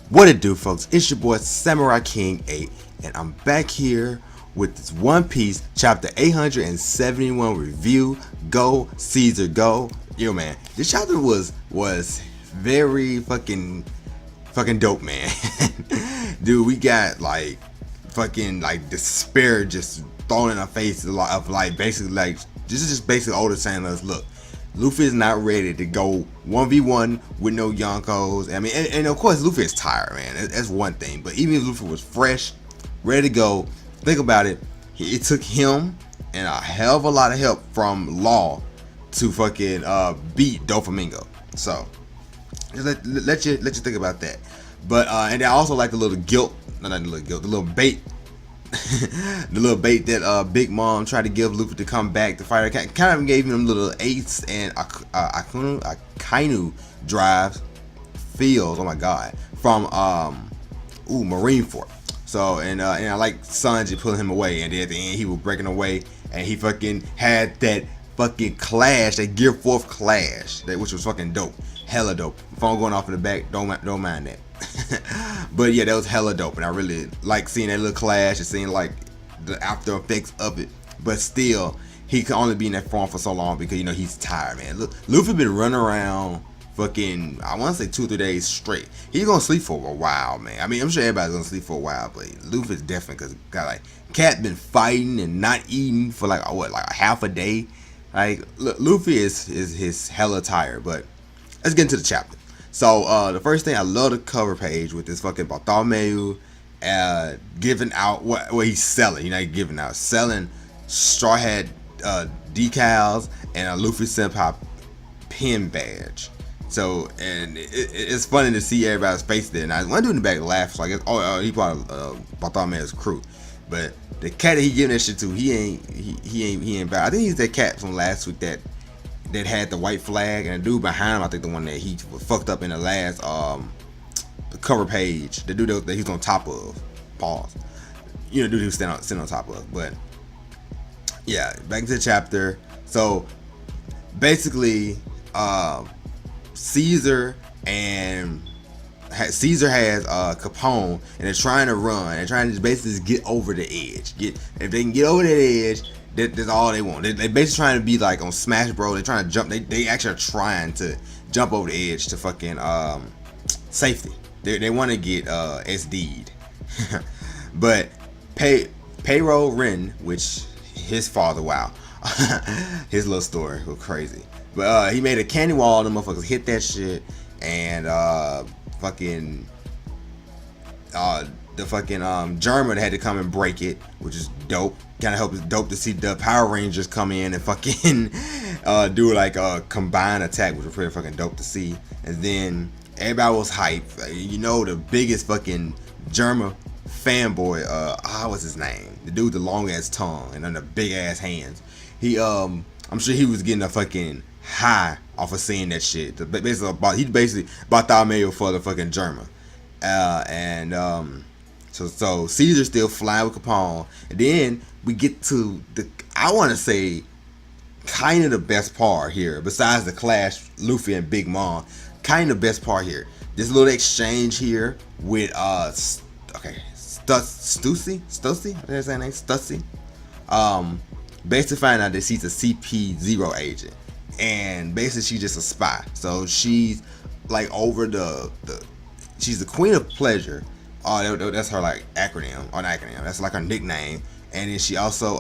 What it do, folks? It's your boy Samurai King 8, and I'm back here with this One Piece chapter 871 review. Go Caesar, go! Yo, man, this chapter was very fucking dope, man. Dude, we got like fucking like despair just thrown in our face of like basically like this is just basically Oda saying to us, look, Luffy is not ready to go 1v1 with no Yonkos. I mean, and of course, Luffy is tired, man. That's one thing. But even if Luffy was fresh, ready to go, think about it. It took him and a hell of a lot of help from Law to fucking beat Doflamingo. So, just let you think about that. But and I also like the little guilt, not the little guilt, the little bait. The little bait that Big Mom tried to give Luffy to come back to fight her, kind of gave him little Ace and Akainu drives feels. Oh my god, from Marineford. So and I like Sanji pulling him away, and then at the end he was breaking away, and he fucking had that fucking clash, that Gear 4th clash, which was fucking dope, hella dope. Phone going off in the back, don't mind that. But yeah, that was hella dope, and I really like seeing that little clash and seeing like the after effects of it. But still, he can only be in that form for so long because he's tired, man. Look, Luffy been running around fucking, I want to say 2 or 3 days straight. He's gonna sleep for a while, man. I mean, I'm sure everybody's gonna sleep for a while, but Luffy's definitely, because got like Cat been fighting and not eating for like a half a day. Like Luffy is hella tired. But let's get into the chapter. So the first thing, I love the cover page with this fucking Bartholomew giving out what he's selling. Selling straw hat decals and a Luffy Senpai pin badge. So, and it's funny to see everybody's face there. Now, one dude in the back laughs like, he part of Bartholomew's crew. But the cat that he giving that shit to, he ain't bad. I think he's that cat from last week that had the white flag, and the dude behind him, I think the one that he was fucked up in the last the cover page, the dude that he's on top of. Pause. The dude who's sitting on top of. But yeah, back to the chapter. So basically, Caesar has Capone, and they're trying to run. They're trying to basically get over the edge. If they can get over that edge, that's all they want. They basically trying to be like on Smash Bros. They're trying to jump. They actually are trying to jump over the edge to fucking safety. They want to get SD'd. But Payroll Ren, which his father, wow, his little story was crazy. But he made a candy wall. The motherfuckers hit that shit, and the fucking German had to come and break it, which is dope. Kind of it's dope to see the Power Rangers come in and fucking do like a combined attack, which was pretty fucking dope to see. And then everybody was hyped. The biggest fucking German fanboy. What's his name? The dude with the long ass tongue and then the big ass hands. I'm sure he was getting a fucking high off of seeing that shit. He basically Bartholomew for the fucking German. So Caesar's still flying with Capone, and then we get to I want to say kind of the best part here, besides the clash Luffy and Big Mom. Kind of the best part here, this little exchange here with Stussy, what's that name? Stussy. Basically find out that she's a CP0 agent, and basically she's just a spy. So she's like over she's the Queen of Pleasure. That's her like acronym, or an acronym. That's like her nickname. And then she also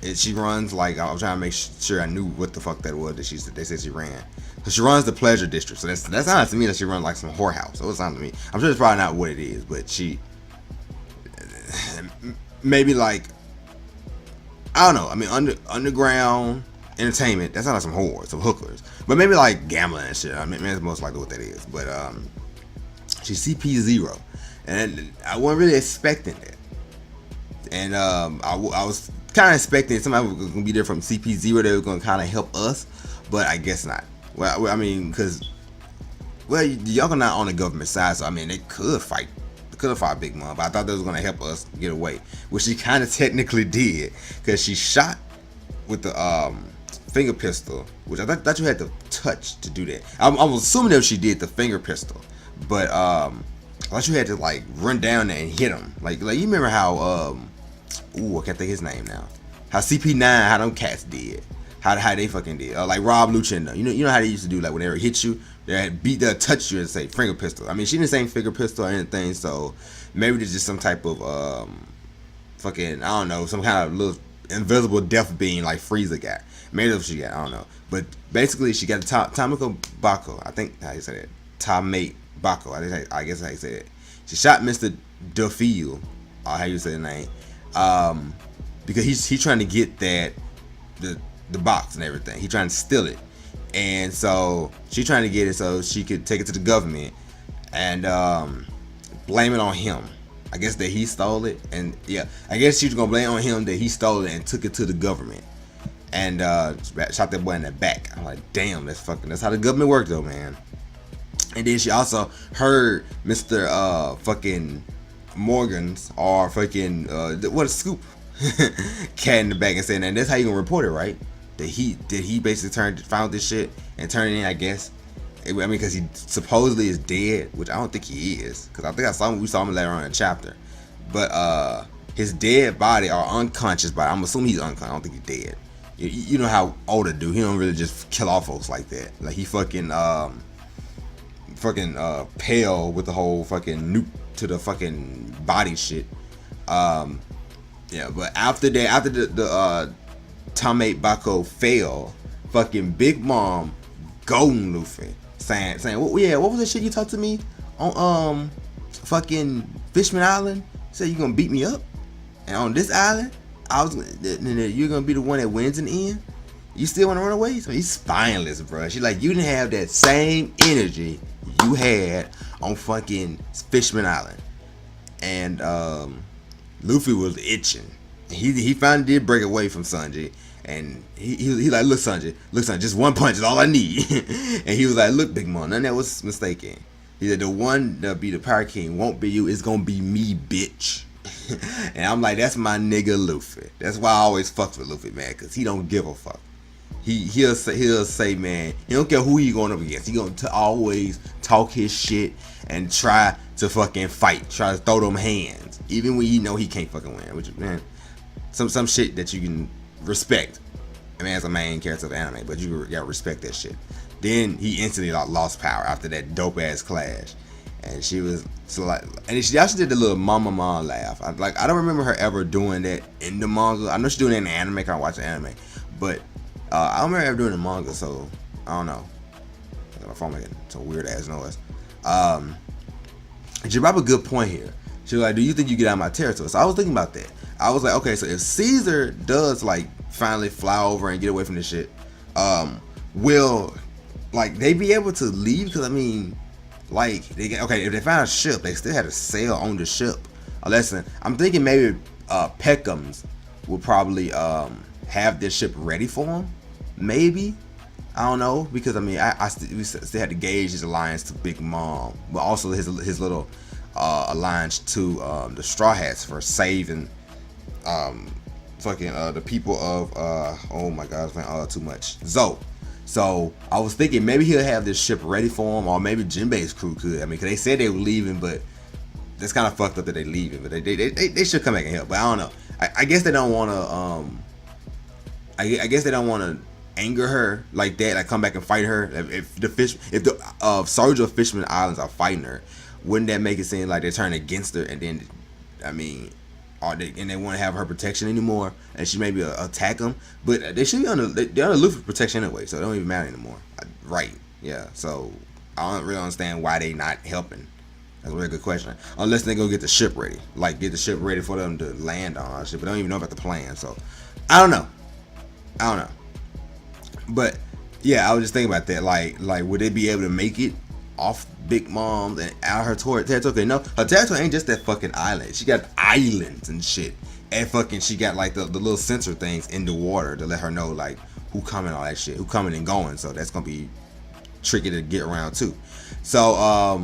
she runs like, I was trying to make sure I knew what the fuck that was that they said she ran. So she runs the Pleasure District. So that sounds to me that she runs like some whorehouse. So it sounds to me. I'm sure it's probably not what it is, but she maybe like, I don't know. I mean, underground entertainment. That sounds like some whores, some hookers. But maybe like gambling and shit. I mean, that's most likely what that is. But she's CP0, and I wasn't really expecting that. And I was kind of expecting somebody was gonna be there from CP0 that was gonna kind of help us, but I guess not. Well, I mean, because y'all are not on the government side, so I mean, they could fight. They could have fought Big Mom, but I thought they was gonna help us get away, which she kind of technically did, because she shot with the finger pistol, which I thought you had to touch to do that. I was assuming that she did the finger pistol, But I thought you had to like run down there and hit him. Like you remember how I can't think his name now. How CP9, how them cats did. How they fucking did. Like Rob Luchin, you know how they used to do, like when they hit you, they'll touch you and say finger pistol. I mean, she didn't say finger pistol or anything, so maybe there's just some type of fucking, I don't know, some kind of little invisible death being like Frieza got. Maybe that's what she got, I don't know. But basically, she got Tamako Bako. I think how you say that. Tamate Bako. I guess how you say it. She shot Mr. Duffield, or how you say the name, because he's trying to get the box and everything. He trying to steal it, and so she trying to get it so she could take it to the government and blame it on him. I guess that he stole it, and yeah, I guess she was gonna blame on him that he stole it and took it to the government and shot that boy in the back. I'm like, damn, that's how the government works though, man. And then she also heard Mr. Fucking Morgan's or fucking what a scoop cat in the back and saying, and that's how you gonna report it, right? That he basically found this shit and turned it in, I guess. I mean, because he supposedly is dead, which I don't think he is, because I think we saw him later on in the chapter. But his dead body or unconscious body, I'm assuming he's unconscious. I don't think he's dead. You know how Oda do. He don't really just kill off folks like that. Like he fucking pale with the whole fucking nuke to the fucking body shit. Yeah, but after the Tamate Bako fell, fucking Big Mom golden Luffy saying what was that shit you talked to me on fucking Fishman Island? Said you gonna beat me up, and on this island you're gonna be the one that wins in the end. You still wanna run away? So he's spineless, bro. She like, you didn't have that same energy you had on fucking Fishman Island, and Luffy was itching. He finally did break away from Sanji, and he like, look Sanji, just one punch is all I need. And he was like, look Big Mom, none of that was mistaken. He said, the one that be the Pirate King won't be you, it's gonna be me, bitch. And I'm like, that's my nigga Luffy. That's why I always fuck with Luffy, man, cause he don't give a fuck. He'll say, man, he don't care who he going up against. He gonna always talk his shit and try to fucking fight, try to throw them hands, even when you know he can't fucking win. Which, man, some shit that you can respect. I mean, as a main character of anime, but you gotta respect that shit. Then he instantly lost power after that dope ass clash, and she was and she also did the little mama laugh. I don't remember her ever doing that in the manga. I know she's doing it in the anime. I can't watch the anime, but I don't remember ever doing the manga, so I don't know. My phone making some weird ass noise. She brought up a good point here. She was like, do you think you get out of my territory? So I was thinking about that. I was like, okay, so if Caesar does like finally fly over and get away from this shit, will like they be able to leave? Because I mean, like if they found a ship, they still had to sail on the ship. Listen, I'm thinking maybe Peckham's will probably have this ship ready for him. Maybe, I don't know, because I mean, we still had to gauge his alliance to Big Mom, but also his little alliance to the Straw Hats for saving the people of oh my god, man, too much Zoe. So I was thinking maybe he'll have this ship ready for him, or maybe Jinbei's crew could. I mean, cause they said they were leaving, but that's kind of fucked up that they leaving. But they should come back and help. But I don't know. I guess they don't want to. I guess they don't want to anger her like that. Like come back and fight her. If the soldier of Fishman Islands are fighting her, wouldn't that make it seem like they're turning against her? And then, I mean, they want to have her protection anymore, and she maybe attack them. But they should be they're under Luffy's protection anyway, so it don't even matter anymore. Right? Yeah. So I don't really understand why they not helping. That's a really good question. Unless they go get the ship ready, like get the ship ready for them to land on our ship, but they don't even know about the plan. So I don't know. But yeah, I was just thinking about that. Like would they be able to make it off Big Mom and out her territory? No, her territory ain't just that fucking island. She got islands and shit, and fucking she got like the little sensor things in the water to let her know like who coming, all that shit, who coming and going. So that's gonna be tricky to get around too. So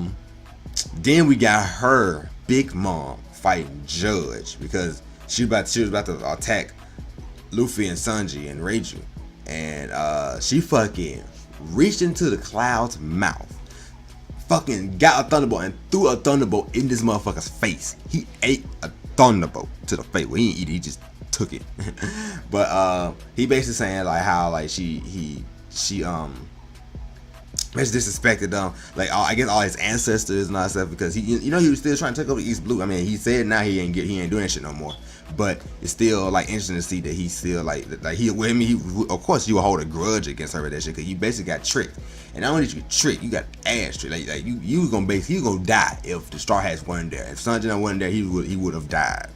then we got her Big Mom fighting Judge, because she was about to attack Luffy and Sanji and Reiju, and she fucking reached into the cloud's mouth, fucking got a thunderbolt and threw a thunderbolt in this motherfucker's face. He ate a thunderbolt to the face. Well, he didn't eat it, he just took it. But he basically saying like how like she basically disrespected them, like I guess all his ancestors and all that stuff, because he he was still trying to take over East Blue. I mean, he said now he ain't doing that shit no more. But it's still like interesting to see that he's still like he with me. Of course, you will hold a grudge against her with that shit, because you basically got tricked. And not only did you get tricked, you got ass tricked. Like you was gonna die if the Straw Hats wasn't there. If Sanjay wasn't there, he would have died.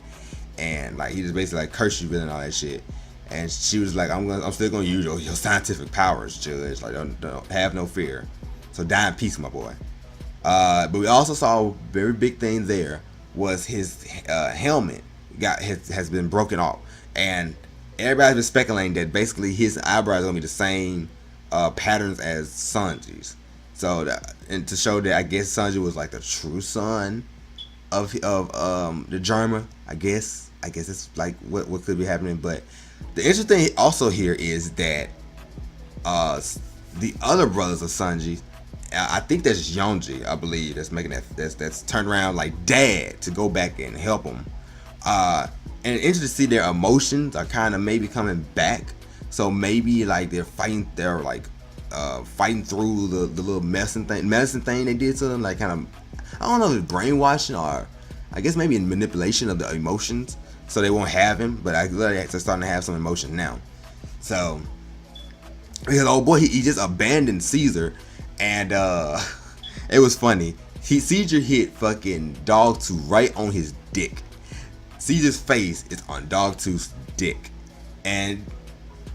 And like he just basically like cursed you and all that shit. And she was like, I'm still gonna use your scientific powers, Judge. Like don't have no fear. So die in peace, my boy. But we also saw a very big thing there was his helmet has been broken off, and everybody's been speculating that basically his eyebrows are gonna be the same patterns as Sanji's. So and to show that I guess Sanji was like the true son of the Germa. I guess it's like what could be happening. But the interesting thing also here is that the other brothers of Sanji, I think that's Yonji, I believe, that's making that's turned around like dad to go back and help him. And interesting to see their emotions are kind of maybe coming back. So maybe like they're fighting through the little medicine thing they did to them, like kind of, I don't know if it's brainwashing or I guess maybe manipulation of the emotions, so they won't have him. But I literally they're starting to have some emotion now. So because old boy he just abandoned Caesar, and it was funny. Caesar hit fucking Dogtooth right on his dick. Caesar's face is on Dogtooth's dick, and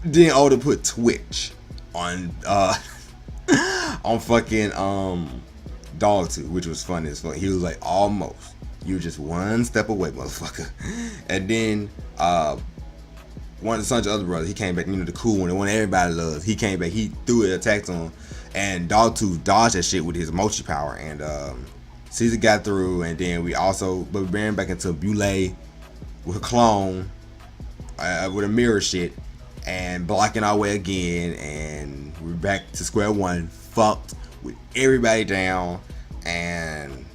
then Oda put Twitch on on fucking Dogtooth, which was funny as fuck. He was like, almost, you were just one step away, motherfucker. And then one of the Sanji's other brothers, he came back, the cool one, the one everybody loves. He came back, he threw it, attacked on him, and Dogtooth dodged that shit with his mochi power, and Caesar got through. And then we ran back into Bule with a clone, with a mirror shit, and blocking our way again, and we're back to square one, fucked with everybody down, and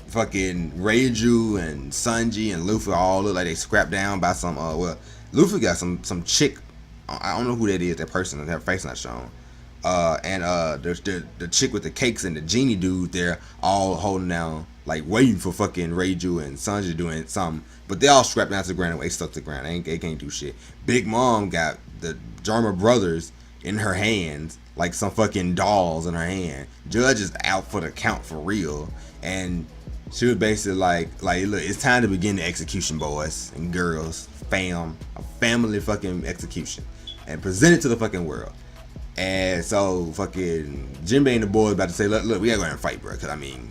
fucking Reiju and Sanji and Luffy all look like they scrapped down by some Luffy got some chick, I don't know who that is, that person, their face not shown, and the chick with the cakes and the genie dude, they're all holding down, like waiting for fucking Reiju and Sanji doing something, but they all strapped down to the ground and they stuck to the ground. They can't do shit. Big Mom got the Germa brothers in her hands, like some fucking dolls in her hand. Judge is out for the count for real, and she was basically like look, it's time to begin the execution, boys and girls, a family fucking execution, and present it to the fucking world. And so fucking Jinbei and the boys about to say, look, we gotta go ahead and fight, bro, because I mean,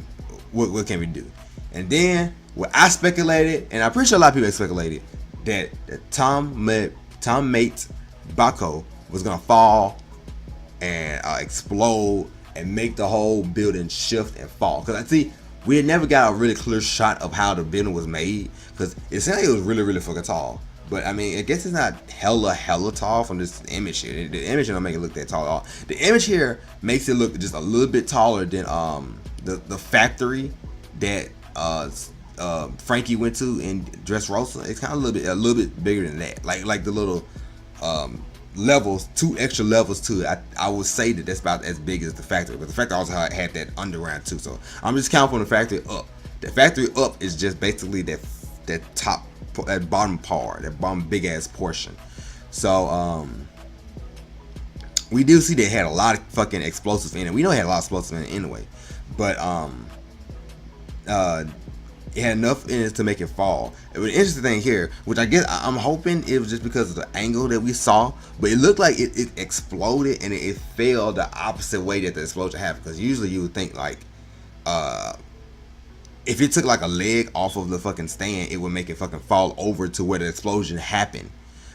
what can we do? And then what I speculated, and I'm pretty sure a lot of people speculated, that Tom Mate Bako was gonna fall and explode and make the whole building shift and fall. Because I see we had never got a really clear shot of how the building was made, because it sounded like it was really, really fucking tall. But I mean, I guess it's not hella tall from this image here. The image don't make it look that tall at all. The image here makes it look just a little bit taller than the factory that Frankie went to in Dressrosa. It's kind of a little bit bigger than that. Like the little levels, 2 extra levels to it. I would say that that's about as big as the factory, but the factory also had that underground too. So I'm just counting from the factory up. The factory up is just basically that top, that bottom part, that bottom big ass portion. So we do see they had a lot of fucking explosives in it. We know it had a lot of explosives in it anyway, but it had enough in it to make it fall. It was an interesting thing here, which I guess I'm hoping it was just because of the angle that we saw, but it looked like it exploded and it fell the opposite way that the explosion happened. Because usually you would think like if it took like a leg off of the fucking stand, it would make it fucking fall over to where the explosion happened.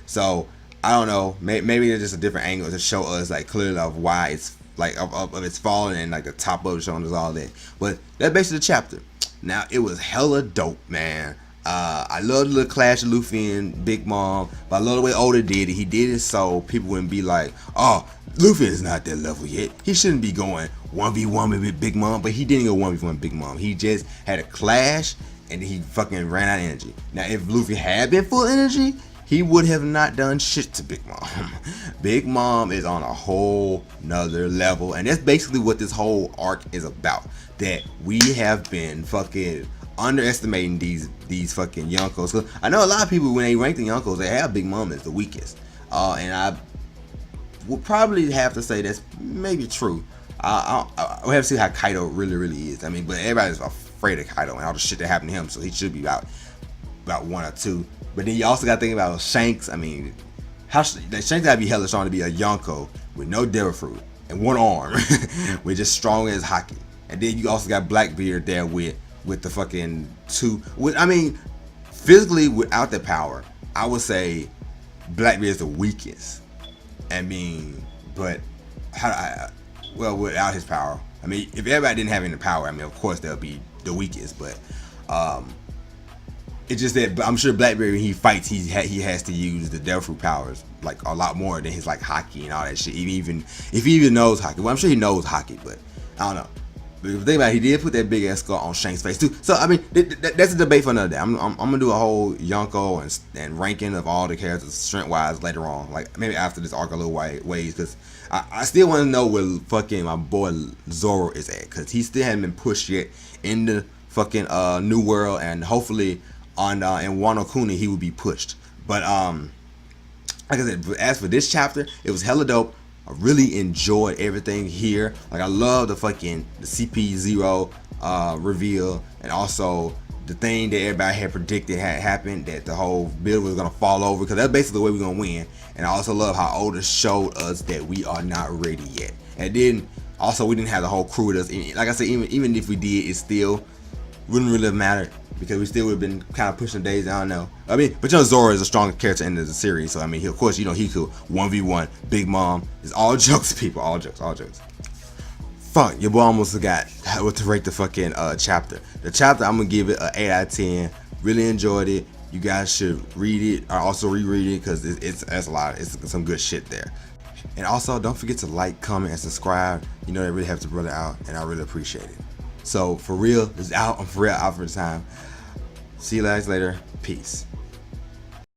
So I don't know, maybe it's just a different angle to show us like clearly of why it's like of it's falling, and like the top of it showing us all that. But that's basically the chapter. Now it was hella dope, man. I love the little clash of Luffy and Big Mom, but I love the way Oda did it. He did it so people wouldn't be like, oh, Luffy is not that level yet. He shouldn't be going 1v1 with Big Mom, but he didn't go 1v1 with Big Mom. He just had a clash and he fucking ran out of energy. Now, if Luffy had been full energy, he would have not done shit to Big Mom. Big Mom is on a whole nother level, and that's basically what this whole arc is about. That we have been fucking underestimating these fucking Yonkos. Cause I know a lot of people, when they rank the Yonkos, they have Big Mom as the weakest, and I would probably have to say that's maybe true. I have to see how Kaido really is. I mean, but everybody's afraid of Kaido and all the shit that happened to him, so he should be about 1 or 2. But then you also got to think about Shanks. I mean, Shanks gotta be hella strong to be a Yonko with no devil fruit and 1 arm, with just strong as hockey. And then you also got Blackbeard there with the fucking 2. I mean, physically without the power, I would say Blackbeard is the weakest. I mean, but without his power, I mean, if everybody didn't have any power, I mean, of course they'll be the weakest. But it's just that I'm sure Blackbeard, when he fights, he has to use the devil fruit powers like a lot more than his like hockey and all that shit. Even if he even knows hockey, well, I'm sure he knows hockey, but I don't know. But if you think about it, he did put that big ass scar on Shank's face too. So I mean, that's a debate for another day. I'm gonna do a whole Yonko and ranking of all the characters strength wise later on, like maybe after this arc a little ways, because I still want to know where fucking my boy Zoro is at, because he still hasn't been pushed yet in the fucking New World, and hopefully in Wano Kuni he will be pushed. But like I said, as for this chapter, it was hella dope. I really enjoyed everything here. Like, I love the CP0 reveal, and also the thing that everybody had predicted had happened, that the whole build was gonna fall over, because that's basically the way we're gonna win. And I also love how Oda showed us that we are not ready yet. And then also we didn't have the whole crew with us. Like I said, even if we did, it still wouldn't really have mattered, because we still would have been kind of pushing the days. I don't know. I mean, but Zoro is a stronger character in the series, so I mean, of course, he could 1v1 Big Mom. It's all jokes, people. All jokes. Fuck, your boy almost forgot what to rate the fucking chapter. The chapter, I'm gonna give it an 8 out of 10. Really enjoyed it. You guys should read it, or also reread it, because it's a lot. It's some good shit there. And also, don't forget to like, comment, and subscribe. You know, that really helps the brother out, and I really appreciate it. So, for real, this is out. I'm for real out for the time. See you guys later. Peace.